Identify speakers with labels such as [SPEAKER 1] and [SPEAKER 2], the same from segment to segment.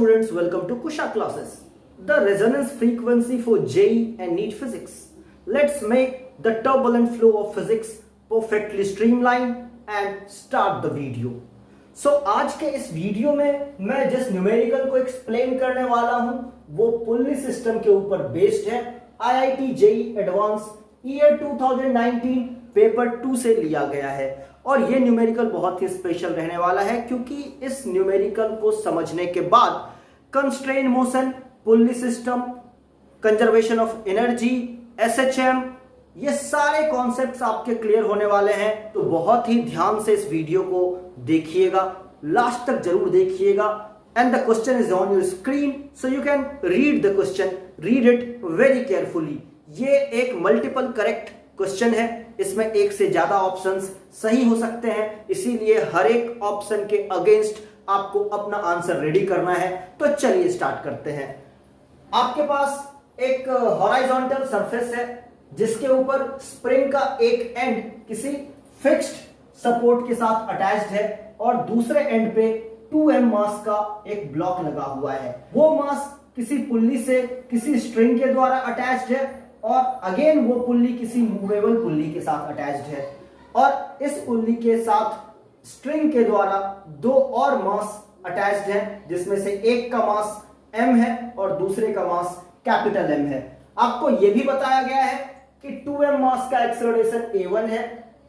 [SPEAKER 1] students, welcome to Kusha classes. The resonance frequency for JEE and NEET physics. Let's make the turbulent flow of physics perfectly streamlined and start the video. So आज के इस video में मैं जिस numerical को explain करने वाला हूं वो पुल्ली सिस्टम के ऊपर बेस्ड है। IIT JEE advance year 2019 paper 2 से लिया गया है और ये न्यूमेरिकल बहुत ही स्पेशल रहने वाला है क्योंकि इस न्यूमेरिकल को समझने के बाद constrain motion, pulley system, conservation of energy, SHM, ये सारे कॉन्सेप्ट्स आपके क्लियर होने वाले हैं। तो बहुत ही ध्यान से इस वीडियो को देखिएगा, लास्ट तक जरूर देखिएगा। And the question is on your screen so you can read the question, read it very carefully. ये एक मल्टीपल करेक्ट क्वेश्चन है, इसमें एक से ज्यादा ऑप्शंस सही हो सकते हैं, इसीलिए हर एक ऑप्शन के अगेंस्ट आपको अपना आंसर रेडी करना है। तो चलिए स्टार्ट करते हैं। आपके पास एक हॉराइजॉन्टल सरफेस है जिसके ऊपर स्प्रिंग का एक एंड किसी फिक्स्ड सपोर्ट के साथ अटैच्ड है और दूसरे एंड पे 2m मास का एक ब्लॉक लगा हुआ है। वो मास किसी पुल्ली से किसी स्ट्रिंग के द्वारा अटैच्ड है और अगेन वो पुल्ली किसी मूवेबल पुल्ली के साथ अटैच्ड है और इस पुल्ली के साथ स्ट्रिंग के द्वारा दो और मास अटैच्ड है जिसमें से एक का मास m है और दूसरे का मास कैपिटल M है। आपको यह भी बताया गया है कि 2m मास का एक्सेलरेशन a1 है,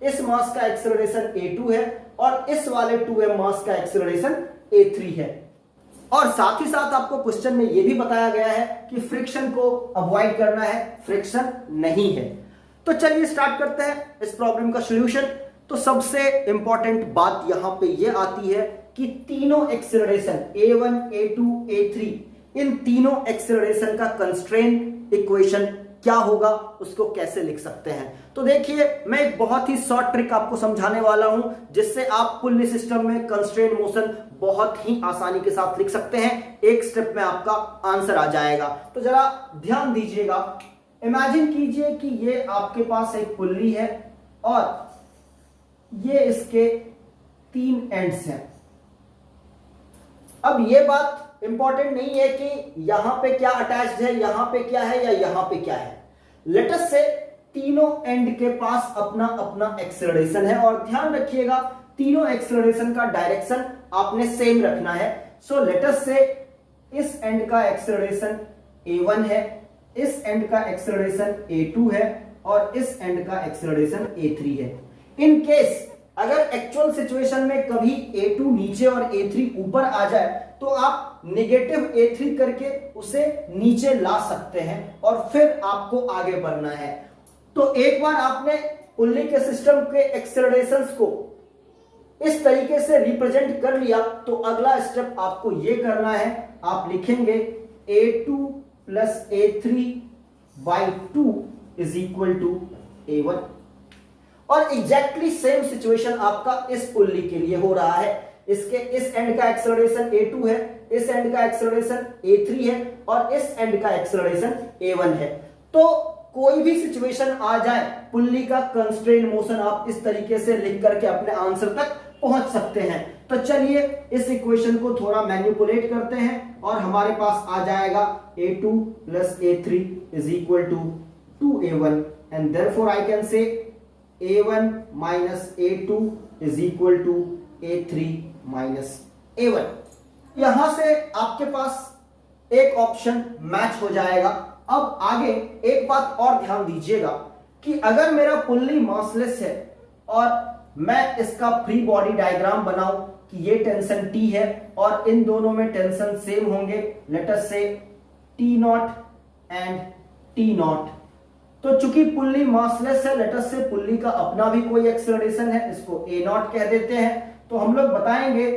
[SPEAKER 1] इस मास का एक्सेलरेशन a2 है और इस वाले 2m मास का एक्सेलरेशन a3 है। और साथ ही साथ आपको क्वेश्चन में यह भी बताया गया है कि फ्रिक्शन को अवॉइड करना है, फ्रिक्शन नहीं है। तो चलिए स्टार्ट करते हैं इस प्रॉब्लम का सॉल्यूशन। तो सबसे इंपॉर्टेंट बात यहां पे यह आती है कि तीनों एक्सेलरेशन a1, a2, a3, इन तीनों एक्सेलरेशन का कंस्ट्रेन इक्वेशन क्या होगा, उसको कैसे लिख सकते हैं। तो देखिए, मैं एक बहुत ही शॉर्ट ट्रिक आपको समझाने वाला हूं जिससे आप पुल्ली सिस्टम में कंस्ट्रेन मोशन बहुत ही आसानी के साथ लिख सकते हैं। एक स्टेप में आपका आंसर आ जाएगा। तो जरा ध्यान दीजिएगा। इमेजिन कीजिए कि ये आपके पास एक पुल्ली है और ये इसके 3 एंड्स हैं। अब ये बात इंपॉर्टेंट नहीं है कि यहां पे क्या अटैच्ड है, यहां पे क्या है या यहां पे क्या है। लेट अस से तीनों एंड के पास अपना अपना एक्सेलरेशन है और ध्यान रखिएगा तीनों एक्सेलरेशन का डायरेक्शन आपने सेम रखना है। सो लेट अस से इस एंड का एक्सेलरेशन a1 है, इस एंड का एक्सेलरेशन a2 है और इस एंड का एक्सेलरेशन a3 है। इन केस अगर एक्चुअल सिचुएशन में कभी a2 नीचे और a3 ऊपर आ जाए तो आप नेगेटिव a3 करके उसे नीचे ला सकते हैं और फिर आपको आगे बढ़ना है। तो एक बार आपने पुल्ली के सिस्टम के एक्सेलरेशंस को इस तरीके से रिप्रेजेंट कर लिया तो अगला स्टेप आपको यह करना है, आप लिखेंगे a2 plus a3 by 2 is equal to a1 और एग्जैक्टली सेम सिचुएशन आपका इस पुल्ली के लिए हो रहा है। इसके इस एंड का एक्सेलरेशन a2 है, इस एंड का एक्सेलरेशन a3 है और इस एंड का एक्सेलरेशन a1 है। तो कोई भी सिचुएशन आ जाए, पुल्ली का कंस्ट्रेन मोशन आप इस तरीके से लिख करके अपने आंसर तक पहुंच सकते हैं। तो चलिए इस इक्वेशन को थोड़ा मैनिपुलेट करते हैं और हमारे पास आ जाएगा a2 plus a3 is equal to 2a1 and therefore I can say a1 minus a2 is equal to a3 minus a1। यहां से आपके पास एक ऑप्शन मैच हो जाएगा। अब आगे एक बात और ध्यान दीजिएगा कि अगर मेरा पुल्ली मासलेस है और मैं इसका फ्री बॉडी डायग्राम बनाऊं कि ये टेंशन T है और इन दोनों में टेंशन सेम होंगे, लेट अस से T0 एंड T0। तो चूंकि पुल्ली मासलेस है, लेट अस से पुल्ली का अपना भी कोई एक्सेलरेशन है, इसको A0 कह देते हैं। तो हम लोग बताएंगे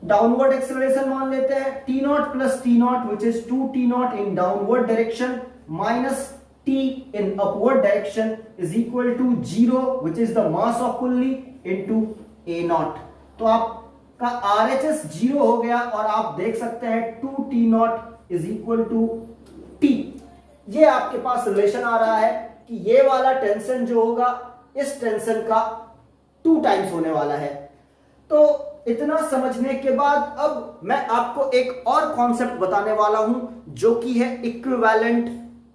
[SPEAKER 1] डाउनवर्ड एक्सेलरेशन मान लेते हैं T0 plus T0 which is 2T0 in downward direction minus T in upward direction is equal to 0 which is the mass of pulley into A0। तो आपका RHS 0 हो गया और आप देख सकते हैं 2T0 is equal to T। ये आपके पास रिलेशन आ रहा है कि ये वाला टेंशन जो होगा इस टेंशन का 2 टाइम्स होने वाला है। तो इतना समझने के बाद अब मैं आपको एक और कॉन्सेप्ट बताने वाला हूं जो कि है equivalent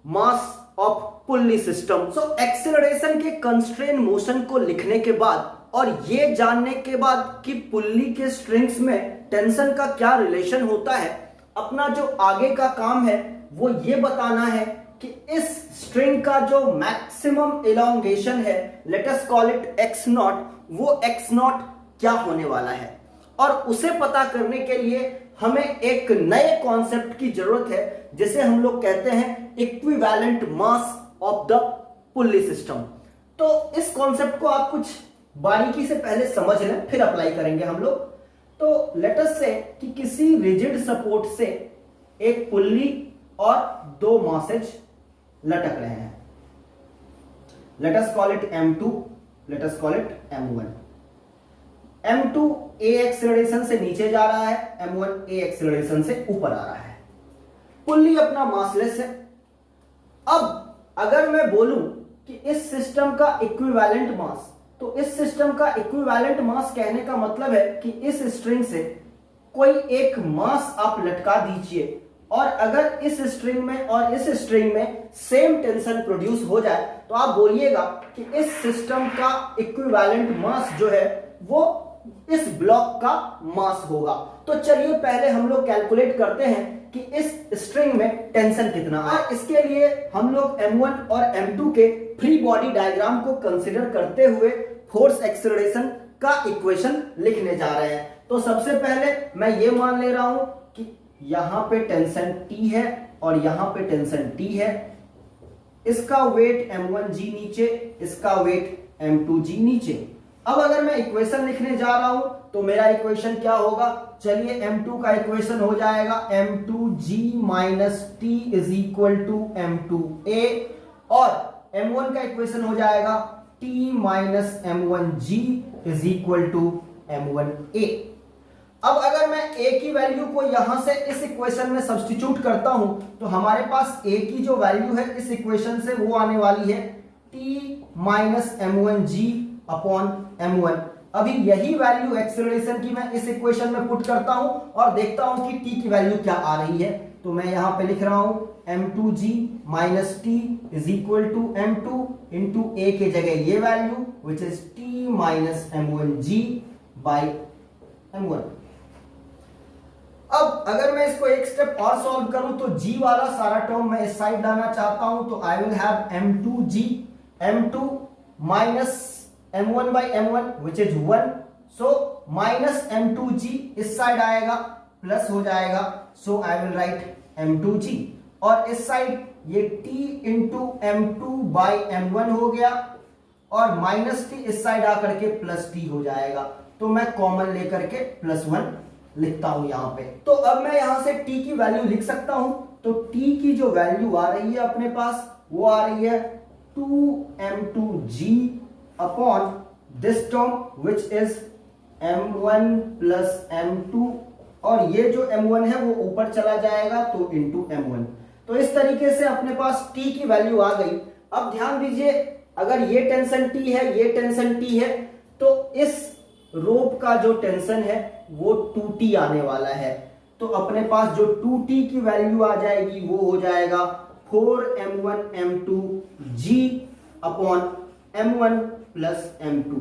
[SPEAKER 1] mass of pulley system. So acceleration के कंस्ट्रेन मोशन को लिखने के बाद और ये जानने के बाद कि पुल्ली के स्ट्रिंग्स में टेंशन का क्या रिलेशन होता है, अपना जो आगे का काम है वो ये बताना है कि इस स्ट्रिंग का जो मैक्सिमम इलोंगेशन है, let us call it x not, वो एक्स नॉट क्या होने वाला है। और उसे पता करने के लिए हमें एक नए कॉन्सेप्ट की जरूरत है जिसे हम लोग कहते हैं equivalent mass of the pulley system. तो इस कॉन्सेप्ट को आप कुछ बारीकी से पहले समझ लें, फिर अप्लाई करेंगे हम लोग। तो लेट अस से कि किसी रिजिड सपोर्ट से एक पुल्ली और दो मासेज लटक रहे हैं। Let us call it M2, let us call it M1। M2 A acceleration से नीचे जा रहा है, M1 A एक्सेलरेशन से ऊपर आ रहा है। पुल्ली अपना मासलेस है। अब अगर मैं बोलूं कि इस सिस्टम का इक्विवेलेंट मास, तो इस सिस्टम का इक्विवेलेंट मास कहने का मतलब है कि इस स्ट्रिंग से कोई एक मास आप लटका दीजिए और अगर इस स्ट्रिंग में और इस स्ट्रिंग में सेम टेंशन प्रोड्यूस हो जाए तो आप बोलिएगा कि इस सिस्टम का इक्विवेलेंट मास जो है वो इस ब्लॉक का मास होगा। तो चलिए पहले हम लोग कैलकुलेट करते हैं कि इस स्ट्रिंग में टेंशन कितना है। इसके लिए हम लोग M1 और M2 के फ्री बॉडी डायग्राम को कंसीडर करते हुए फोर्स एक्सेलरेशन का इक्वेशन लिखने जा रहे हैं। तो सबसे पहले मैं ये मान ले रहा हूं कि यहां पे टेंशन T है और यहां पे टेंशन T है। इसका वेट M1G नीचे, इसका वेट M2G नीचे। अब अगर मैं इक्वेशन लिखने जा रहा हूं तो मेरा इक्वेशन क्या होगा, चलिए M2 का इक्वेशन हो जाएगा M2G minus T is equal to M2A और M1 का इक्वेशन हो जाएगा T minus M1G is equal to M1A। अब अगर मैं A की वैल्यू को यहां से इस इक्वेशन में सब्स्टिट्यूट करता हूं तो हमारे पास A की जो वैल्यू है इस इक्वेशन से वो आने वाली है T minus M1G upon M1। अभी यही वैल्यू एक्सेलरेशन की मैं इस इक्वेशन में पुट करता हूं और देखता हूं कि T की वैल्यू क्या आ रही है। तो मैं यहां पे लिख रहा हूं M2G minus T is equal to M2 into A के जगह ये value which is T minus M1G by M1। अब अगर मैं इसको एक स्टेप और सॉल्व करूं तो G वाला सारा टर्म मैं इस साइड लाना चाहता हूं तो I will have M2G M2 minus M1 by M1 which is 1, so minus M2G इस साइड आएगा प्लस हो जाएगा, so I will write M2G और इस साइड ये T into M2 by M1 हो गया और माइनस T इस साइड आकर के प्लस T हो जाएगा। तो मैं कॉमन लेकर के +1 लिखता हूं यहां पे। तो अब मैं यहां से T की वैल्यू लिख सकता हूं। तो T की जो वैल्यू आ रही है अपने पास वो आ रही है 2M2G upon this term which is M1 plus M2 और ये जो M1 है वो ऊपर चला जाएगा तो इंटू M1। तो इस तरीके से अपने पास T की वैल्यू आ गई। अब ध्यान दीजिए अगर ये टेंशन T है, ये टेंशन T है तो इस रोप का जो टेंशन है वो 2T आने वाला है। तो अपने पास जो 2T की वैल्यू आ जाएगी वो हो जाएगा 4M1 M2G upon M1 plus M2।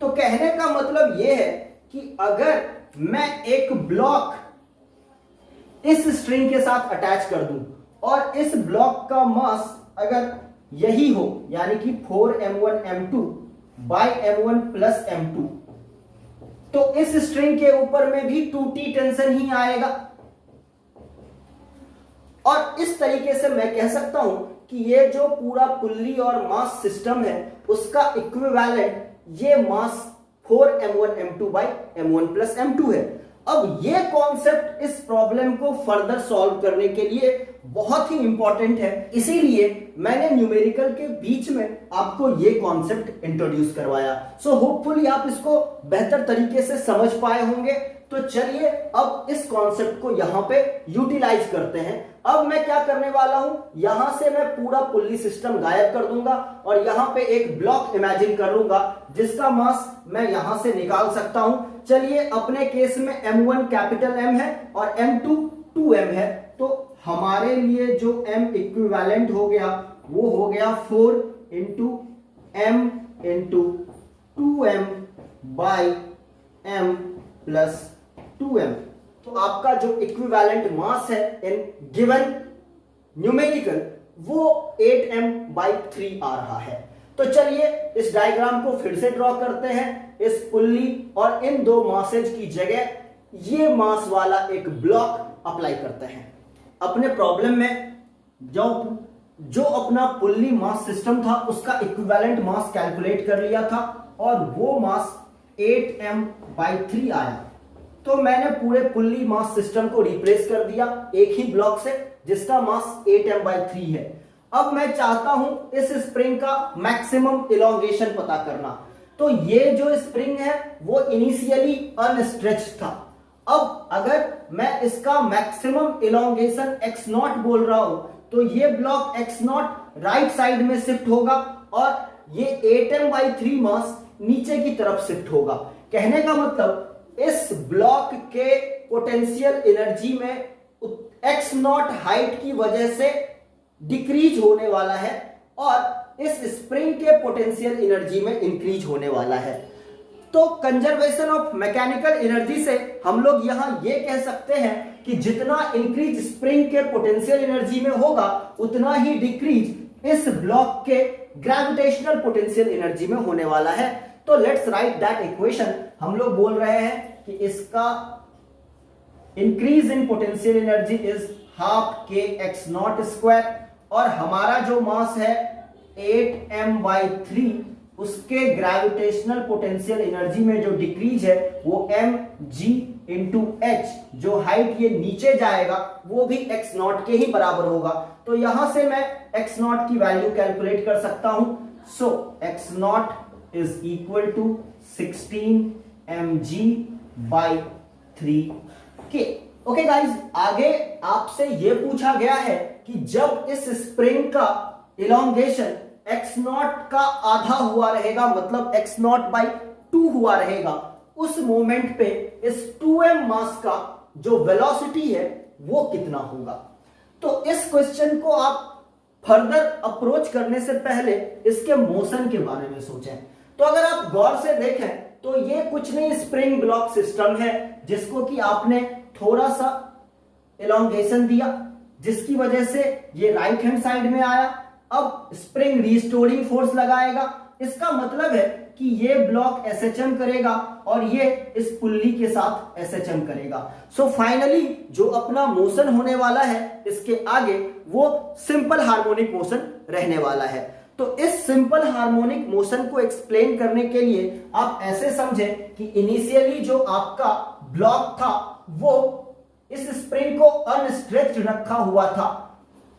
[SPEAKER 1] तो कहने का मतलब यह है कि अगर मैं एक ब्लॉक इस स्ट्रिंग के साथ अटैच कर दूं और इस ब्लॉक का मास अगर यही हो यानी कि 4M1 M2 by M1 plus M2 तो इस स्ट्रिंग के ऊपर में भी 2T टेंशन ही आएगा। और इस तरीके से मैं कह सकता हूं कि ये जो पूरा पुल्ली और मास सिस्टम है उसका इक्विवेलेंट ये मास 4M1 M2 by M1 plus M2 है। अब ये कॉन्सेप्ट इस प्रॉब्लम को फर्दर सॉल्व करने के लिए बहुत ही इंपॉर्टेंट है, इसीलिए मैंने न्यूमेरिकल के बीच में आपको ये कॉन्सेप्ट इंट्रोड्यूस करवाया। सो होपफुली आप इसको बेहतर तरीके से समझ पाए होंगे। तो चलिए अब इस कॉन्सेप्ट को यहां पे यूटिलाइज करते हैं। अब मैं क्या करने वाला हूं, यहां से मैं पूरा पुल्ली सिस्टम गायब कर दूंगा और यहां पे एक ब्लॉक इमेजिन कर लूंगा जिसका मास मैं यहां से निकाल सकता हूं। चलिए अपने केस में m1 कैपिटल M है और m2 2m है, तो हमारे लिए जो m इक्विवेलेंट हो गया वो हो गया 4 into m into 2m by m plus 2m। तो आपका जो इक्विवेलेंट मास है इन गिवन न्यूमेरिकल वो 8m/3 आ रहा है। तो चलिए इस डायग्राम को फिर से ड्रॉ करते हैं। इस पुल्ली और इन दो मासेज की जगह ये मास वाला एक ब्लॉक अप्लाई करते हैं। अपने प्रॉब्लम में जो अपना पुल्ली मास सिस्टम था उसका इक्विवेलेंट मास कैलकुलेट कर लिया था और वो मास 8m/3 आया। तो मैंने पूरे पुल्ली मास सिस्टम को रिप्लेस कर दिया एक ही ब्लॉक से जिसका मास 8m/3 है। अब मैं चाहता हूं इस स्प्रिंग का मैक्सिमम इलोंगेशन पता करना। तो ये जो स्प्रिंग है वो इनिशियली अनस्ट्रेच्ड था। अब अगर मैं इसका मैक्सिमम इलोंगेशन x0 बोल रहा हूं तो ये ब्लॉक x0 राइट साइड में शिफ्ट होगा और ये 8m/3 मास नीचे की तरफ शिफ्ट होगा। कहने का मतलब इस ब्लॉक के पोटेंशियल एनर्जी में x0 हाइट की वजह से डिक्रीज होने वाला है और इस स्प्रिंग के पोटेंशियल एनर्जी में इंक्रीज होने वाला है। तो कंजर्वेशन ऑफ मैकेनिकल एनर्जी से हम लोग यहां ये कह सकते हैं कि जितना इंक्रीज स्प्रिंग के पोटेंशियल एनर्जी में होगा उतना ही डिक्रीज इस ब्लॉक के ग्रेविटेशनल पोटेंशियल एनर्जी में होने वाला है। तो लेट्स राइट दैट इक्वेशन। हम लोग बोल रहे हैं कि इसका increase in potential energy is half kx0 square और हमारा जो मास है 8m/3 उसके ग्रेविटेशनल पोटेंशियल एनर्जी में जो डिक्रीज है वो mg इंटू h, जो हाइट ये नीचे जाएगा वो भी x0 के ही बराबर होगा। तो यहां से मैं x0 की वैल्यू कैलकुलेट कर सकता हूं। So x0 is equal to 16 mg/3k। Okay guys, आगे आपसे यह पूछा गया है कि जब इस स्प्रिंग का इलोंगेशन x0 का आधा हुआ रहेगा, मतलब x0/2 हुआ रहेगा, उस मोमेंट पे इस 2m मास का जो वेलोसिटी है वो कितना होगा। तो इस क्वेश्चन को आप फर्दर अप्रोच करने से पहले इसके मोशन के बारे में सोचें। तो अगर आप गौर से देखें तो ये कुछ नहीं स्प्रिंग ब्लॉक सिस्टम है जिसको कि आपने थोड़ा सा एलोंगेशन दिया जिसकी वजह से ये राइट हैंड साइड में आया। अब स्प्रिंग रिस्टोरिंग फोर्स लगाएगा, इसका मतलब है कि ये ब्लॉक SHM करेगा और ये इस पुल्ली के साथ SHM करेगा। सो फाइनली जो अपना मोशन होने वाला है इसके आगे वो सिंपल हार्मोनिक मोशन रहने वाला है। तो इस सिंपल हार्मोनिक मोशन को एक्सप्लेन करने के लिए आप ऐसे समझें कि इनिशियली जो आपका ब्लॉक था वो इस स्प्रिंग को अनस्ट्रेच्ड रखा हुआ था।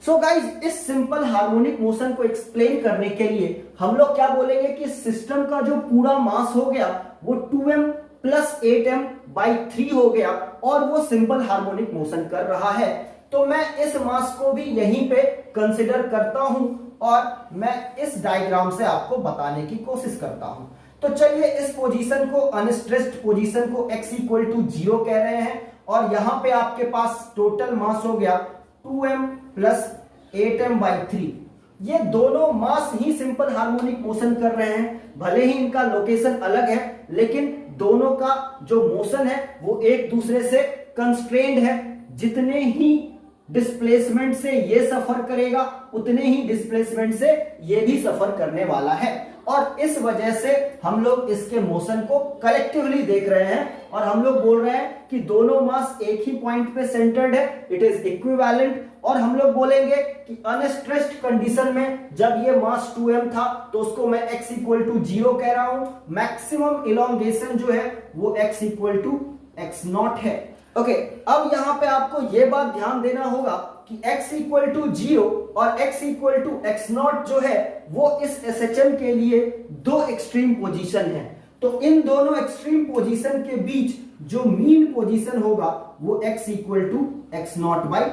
[SPEAKER 1] सो गाइज, इस सिंपल हार्मोनिक मोशन को एक्सप्लेन करने के लिए हम लोग क्या बोलेंगे कि सिस्टम का जो पूरा मास हो गया वो 2m प्लस 8m/3 हो गया और वो सिंपल हार्मोनिक मोशन कर रहा है। तो मैं इस मास को भी यहीं पे कंसिडर करता हूं और मैं इस डायग्राम से आपको बताने की कोशिश करता हूं। तो चलिए इस पोजीशन को, अनस्ट्रेस्ड पोजीशन को x इक्वल टू 0 कह रहे हैं और यहां पे आपके पास टोटल मास हो गया 2m प्लस 8m/3। ये दोनों मास ही सिंपल हार्मोनिक मोशन कर रहे हैं, भले ही इनका लोकेशन अलग है लेकिन दोनों का जो मोशन है वो एक दूसरे से कंस्ट्रेंड है। जितने ही डिस्प्लेसमेंट से ये सफर करेगा उतने ही डिस्प्लेसमेंट से ये भी सफर करने वाला है और इस वजह से हम लोग इसके मोशन को कलेक्टिवली देख रहे हैं और हम लोग बोल रहे हैं कि दोनों मास एक ही पॉइंट पे सेंटर्ड है, इट इज इक्विवेलेंट। और हम लोग बोलेंगे कि अनस्ट्रेस्ड कंडीशन में जब ये मास 2m था तो उसको मैं x इक्वल टू 0 कह रहा हूं। मैक्सिमम इलोंगेशन जो है वो x इक्वल टू x0 है। ओके, अब यहां पे आपको ये बात ध्यान देना होगा कि x इक्वल टू 0 और x इक्वल टू x0 जो है वो इस SHM के लिए दो एक्सट्रीम पोजीशन है। तो इन दोनों एक्सट्रीम पोजीशन के बीच जो मीन पोजीशन होगा वो x equal to x not by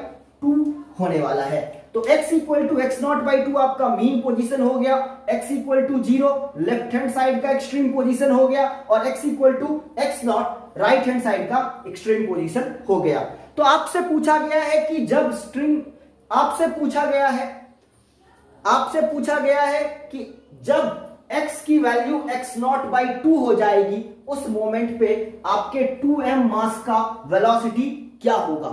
[SPEAKER 1] two होने वाला है। तो x equal to x not by two आपका मीन पोजीशन हो गया, x equal to 0 left hand side का एक्सट्रीम पोजीशन हो गया, और x equal to x not right hand side का एक्सट्रीम पोजीशन हो गया। तो आपसे पूछा गया है कि जब स्ट्रिंग आपसे पूछा गया है कि जब x की value x not by to हो जाएगी उस मोमेंट पे आपके 2m मास का वेलोसिटी क्या होगा।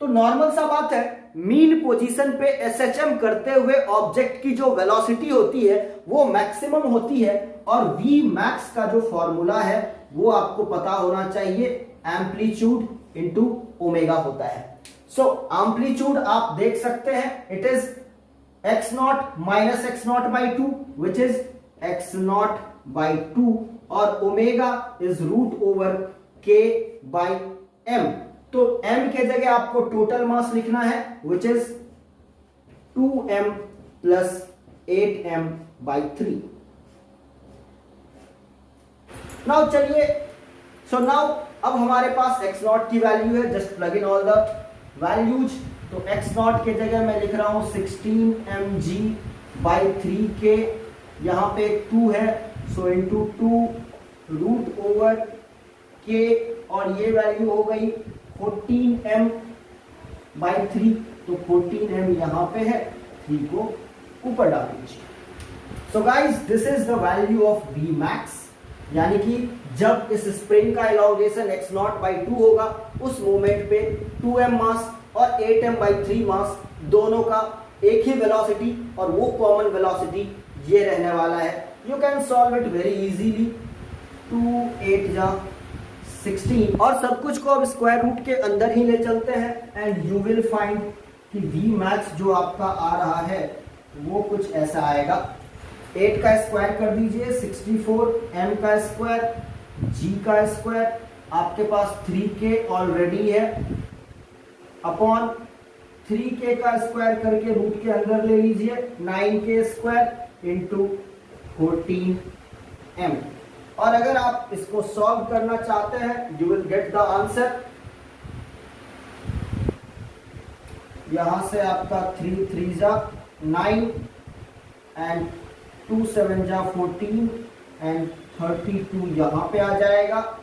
[SPEAKER 1] तो नॉर्मल सा बात है, मीन पोजीशन पे एसएचएम करते हुए ऑब्जेक्ट की जो वेलोसिटी होती है वो मैक्सिमम होती है, और v मैक्स का जो फॉर्मूला है वो आपको पता होना चाहिए, एम्पलीट्यूड इनटू ओमेगा होता है। सो एम्पलीट्यूड आप देख सकते हैं, it is x naught minus x not by two which is x not by two, और omega is root over k by m। तो m के जगह आपको टोटल मास लिखना है which is 2m plus 8m by 3। Now चलिए, so now अब हमारे पास x नॉट की वैल्यू है, just plug in all the values. तो x नॉट के जगह मैं लिख रहा हूं 16mg बाई 3k, यहां पे 2 है, so into 2 root over k, और ये वैल्यू हो गई 14m बाई 3। तो 14m यहां पे है, 3 को ऊपर डाल दीजिए। So guys this is the value of v max, यानी कि जब इस स्प्रिंग का elongation x not by to होगा उस मोमेंट पे 2m मास और 8m बाई 3 मास दोनों का एक ही वेलोसिटी, और वो कॉमन वेलोसिटी ये रहने वाला है। You can solve it very easily, 2 8 जा 16, और सब कुछ को अब स्क्वायर रूट के अंदर ही ले चलते हैं, एंड यू विल फाइंड कि v मैक्स जो आपका आ रहा है वो कुछ ऐसा आएगा। 8 का स्क्वायर कर दीजिए 64, m का स्क्वायर, g का स्क्वायर, आपके पास 3k ऑलरेडी है, अपॉन 3k का स्क्वायर करके रूट के अंदर ले लीजिए, 9k स्क्वायर इंटू 14m। और अगर आप इसको सॉल्व करना चाहते हैं you will get the answer. यहां से आपका 3 3 जा 9 एंड 2 7 जा 14 एंड 32 यहां पे आ जाएगा।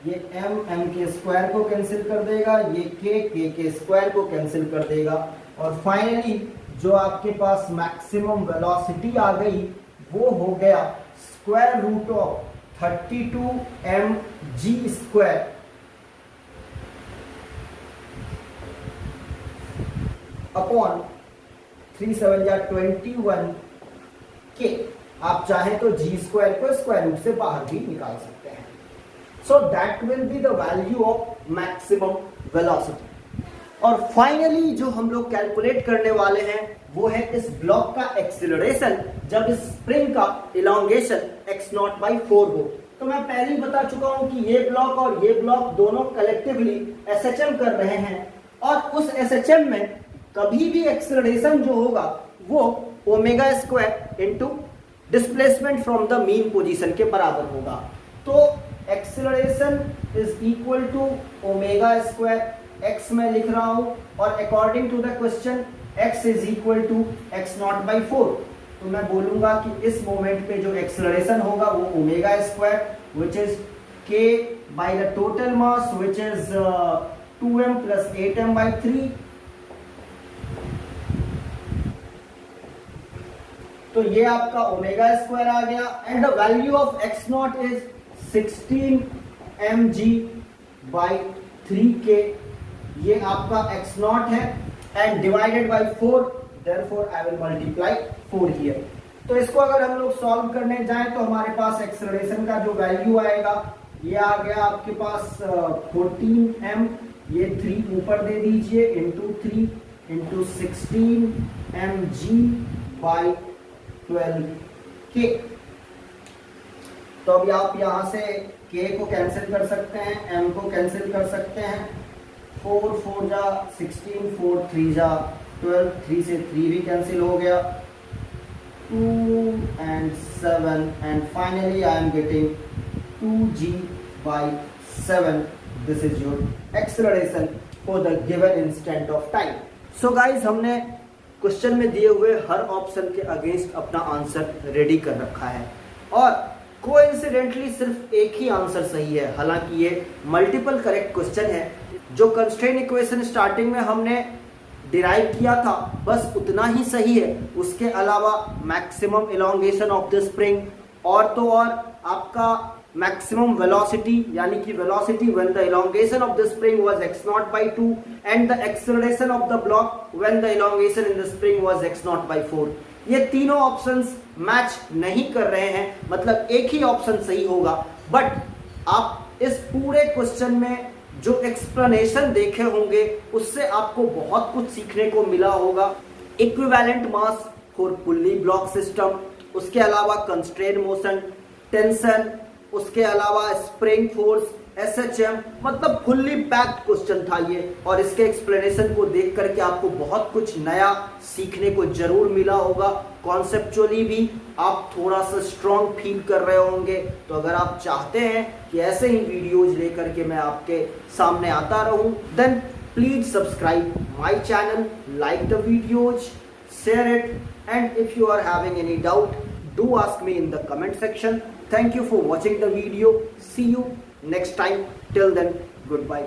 [SPEAKER 1] ये m के स्क्वायर को कैंसिल कर देगा, ये k के स्क्वायर को कैंसिल कर देगा, और फाइनली जो आपके पास मैक्सिमम वेलोसिटी आ गई वो हो गया square root of 32mg square upon 3 7 जा 21k। आप चाहें तो g स्क्वायर को स्क्वायर रूट से बाहर भी निकाल सकते हैं। So that will be the value of maximum velocity. और फाइनली जो हम लोग कैलकुलेट करने वाले हैं वो है इस ब्लॉक का एक्सीलरेशन जब इस स्प्रिंग का इलॉन्गेशन x नॉट बाई 4 हो। तो मैं पहले ही बता चुका हूं कि ये ब्लॉक और ये ब्लॉक दोनों कलेक्टिवली एसएचएम कर रहे हैं, और उस एसएचएम में कभी भी एक्सीलरेशन जो होगा वो omega square into displacement from the mean position के बराबर होगा। तो acceleration is equal to omega square, x मैं लिख रहा हूं, और according to the question x is equal to x not by 4। तो मैं बोलूंगा कि इस मोमेंट पे जो एक्सीलरेशन होगा वो omega square which is k by the total mass which is 2m plus 8m by 3। तो ये आपका ओमेगा स्क्वायर आ गया, and the value of x not is 16mg by 3k। ये आपका x नॉट है, and divided by 4, therefore I will multiply 4 here. तो इसको अगर हम लोग सॉल्व करने जाएं तो हमारे पास एक्सेलरेशन का जो वैल्यू आएगा ये आ गया आपके पास 14m, ये 3 ऊपर दे दीजिए, into 3 into 16mg by 12k। तो अभी आप यहां से k को कैंसिल कर सकते हैं, m को कैंसिल कर सकते हैं, 4 4 जा 16, 4 3 जा 12, 3 से 3 भी कैंसिल हो गया, 2 and 7, and finally I am getting 2g/7. This is your acceleration for the given instant of time. So guys, हमने क्वेश्चन में दिए हुए हर ऑप्शन के अगेंस्ट अपना आंसर रेडी कर रखा है और कोइंसिडेंटली सिर्फ एक ही आंसर सही है। हालांकि ये मल्टीपल करेक्ट क्वेश्चन है। जो कंस्ट्रेंट इक्वेशन स्टार्टिंग में हमने डिराइव किया था बस उतना ही सही है। उसके अलावा maximum elongation of the spring और तो और आपका मैक्सिमम वेलोसिटी यानी कि velocity when the elongation of the spring was x0/2 and the acceleration of the block when the elongation in the spring was x0/4। ये तीनों ऑप्शंस मैच नहीं कर रहे हैं, मतलब एक ही ऑप्शन सही होगा। बट आप इस पूरे क्वेश्चन में जो एक्सप्लेनेशन देखे होंगे उससे आपको बहुत कुछ सीखने को मिला होगा। Equivalent mass for pulley block system, उसके अलावा कंस्ट्रेन मोशन, टेंशन, उसके अलावा स्प्रिंग फोर्स, SHM, मतलब फुल्ली पैक्ड क्वेश्चन था ये। और इसके एक्सप्लेनेशन को देख करके आपको बहुत कुछ नया सीखने को जरूर मिला होगा। कॉन्सेप्चुअली भी आप थोड़ा सा स्ट्रॉन्ग फील कर रहे होंगे। तो अगर आप चाहते हैं कि ऐसे ही वीडियोज लेकर के मैं आपके सामने आता रहूं, then please subscribe my channel, like the videos, share it, and if you are having any doubt do ask me in the comment section. Thank you for watching the video. See you next time. Till then, goodbye.